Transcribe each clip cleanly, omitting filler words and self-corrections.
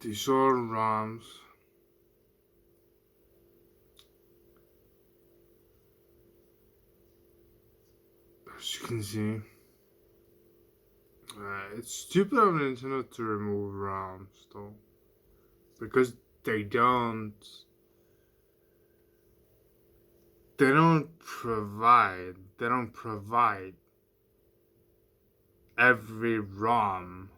These are ROMs. As you can see, it's stupid of Nintendo to remove ROMs though, because they don't. They don't provide. They don't provide every ROM.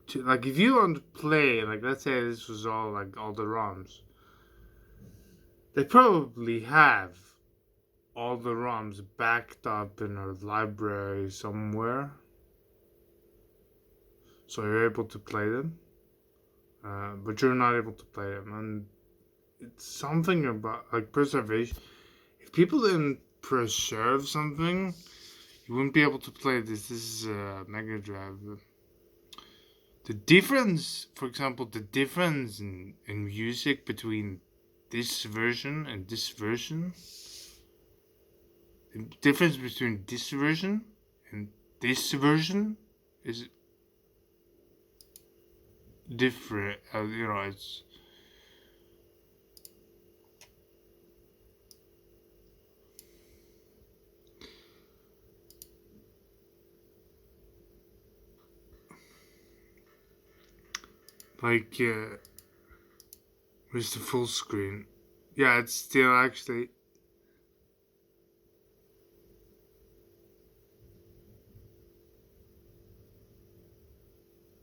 To, like, if you want to play, like, let's say this was all like all the ROMs, they probably have all the ROMs backed up in a library somewhere, so you're able to play them, but you're not able to play them. And it's something about like preservation. If people didn't preserve something, you wouldn't be able to play this. This is a Mega Drive. The difference, for example, the difference in music between this version and this version, the difference between this version and this version is different. It's like, where's the full screen? Yeah, it's still actually.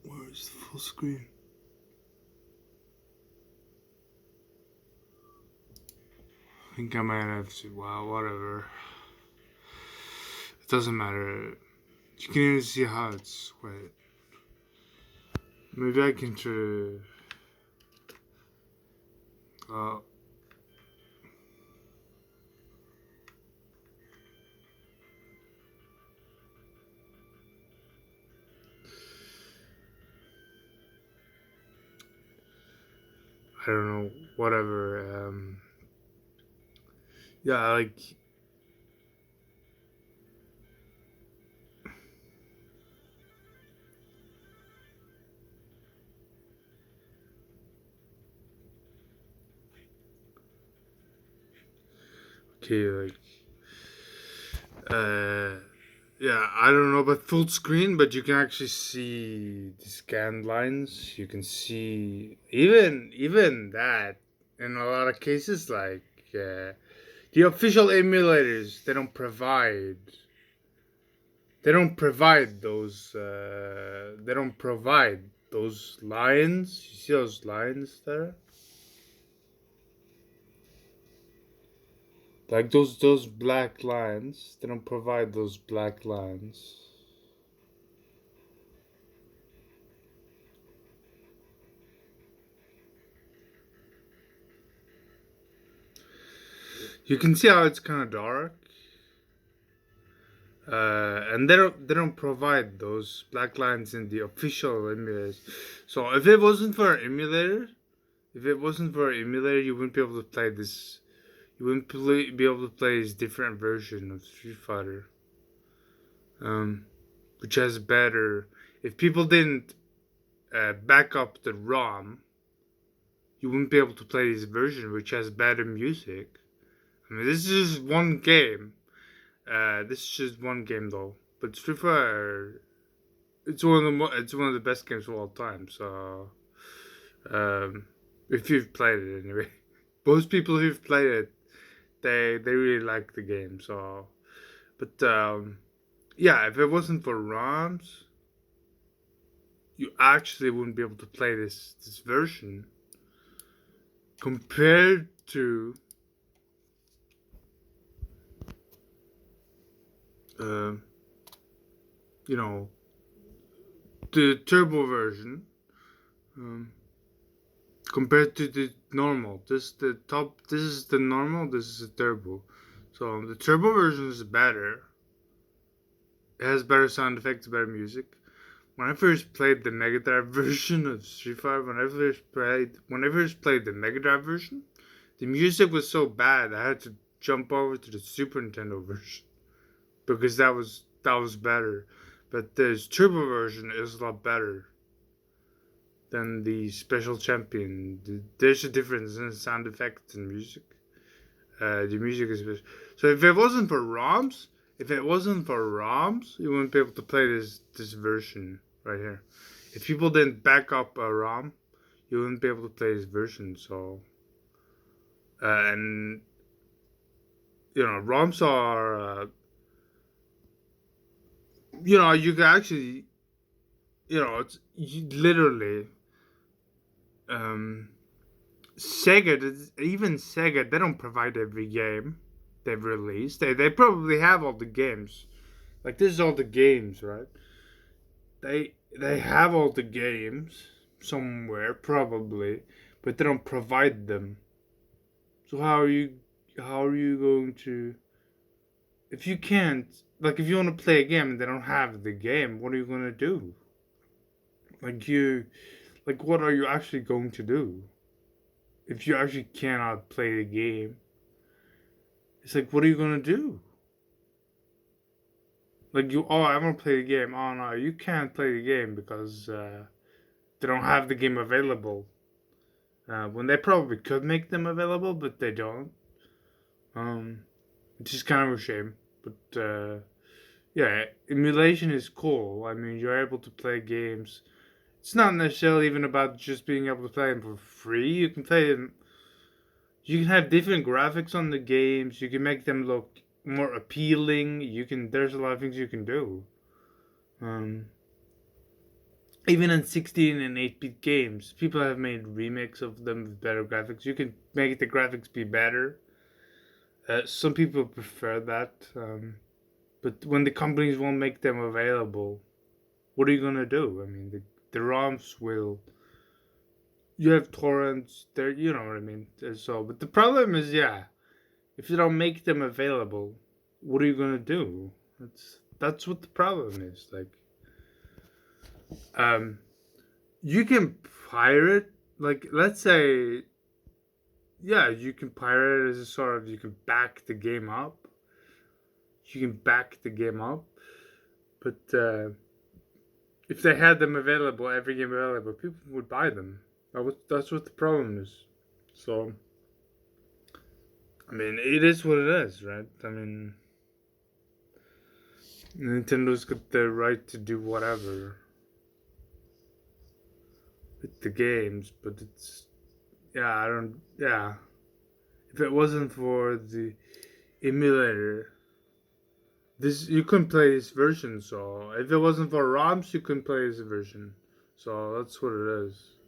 Where's the full screen? I think I might have to. Wow, whatever. It doesn't matter. You can even see how it's. Wait. Maybe I can try. Uh, I don't know. Whatever. Yeah, like. Okay, like. Yeah, I don't know about full screen, but you can actually see the scanned lines. You can see even that in a lot of cases, like the official emulators, they don't provide those they don't provide those lines. You see those lines there? Like those black lines, they don't provide those black lines. You can see how it's kind of dark, and they don't provide those black lines in the official emulators. So if it wasn't for an emulator, you wouldn't be able to play this. You wouldn't be able to play this different version of Street Fighter, which has better. If people didn't back up the ROM, you wouldn't be able to play this version, which has better music. I mean, this is just one game. This is just one game though. But Street Fighter, it's one of the best games of all time. So, if you've played it anyway, most people who've played it, they really like the game. So, but yeah, if it wasn't for ROMs, you actually wouldn't be able to play this version compared to uh, you know, the turbo version, compared to the normal. This is the normal. This is the turbo. So the turbo version is better. It has better sound effects, better music. When I first played the Mega Drive version of Street Fighter, when I first played the Mega Drive version, the music was so bad I had to jump over to the Super Nintendo version because that was better. But this turbo version is a lot better. than the special champion. There's a difference in sound effects and music. The music is special. So if it wasn't for ROMs, you wouldn't be able to play this version right here. If people didn't back up a ROM, you wouldn't be able to play this version. So, and ROMs are, you can actually, it's literally, even Sega, they don't provide every game they've released. They probably have all the games. Like, this is all the games, right? They have all the games somewhere, probably, but they don't provide them. So how are you going to, if you can't, like, if you want to play a game and they don't have the game, what are you going to do? Like, what are you actually going to do? If you actually cannot play the game, it's like, what are you going to do? Like, I want to play the game. Oh, no, you can't play the game because they don't have the game available. When they probably could make them available, but they don't. Which is kind of a shame. But, yeah, emulation is cool. I mean, you're able to play games. It's not necessarily even about just being able to play them for free. You can play them. You can have different graphics on the games. You can make them look more appealing. There's a lot of things you can do. Even in 16 and 8-bit games, people have made remakes of them with better graphics. You can make the graphics be better. Some people prefer that. But when the companies won't make them available, what are you gonna do? I mean, the ROMs will. You have torrents there, you know what I mean. So, but the problem is, if you don't make them available, what are you gonna do? That's what the problem is. Like, you can pirate. Like, let's say, you can pirate it as a sort of, you can back the game up. But if they had them available, every game available, people would buy them. That's what the problem is. So, I mean, it is what it is, right? I mean, Nintendo's got the right to do whatever with the games, but it's, if it wasn't for the emulator, you couldn't play this version. So if it wasn't for ROMs, you couldn't play this version. So that's what it is.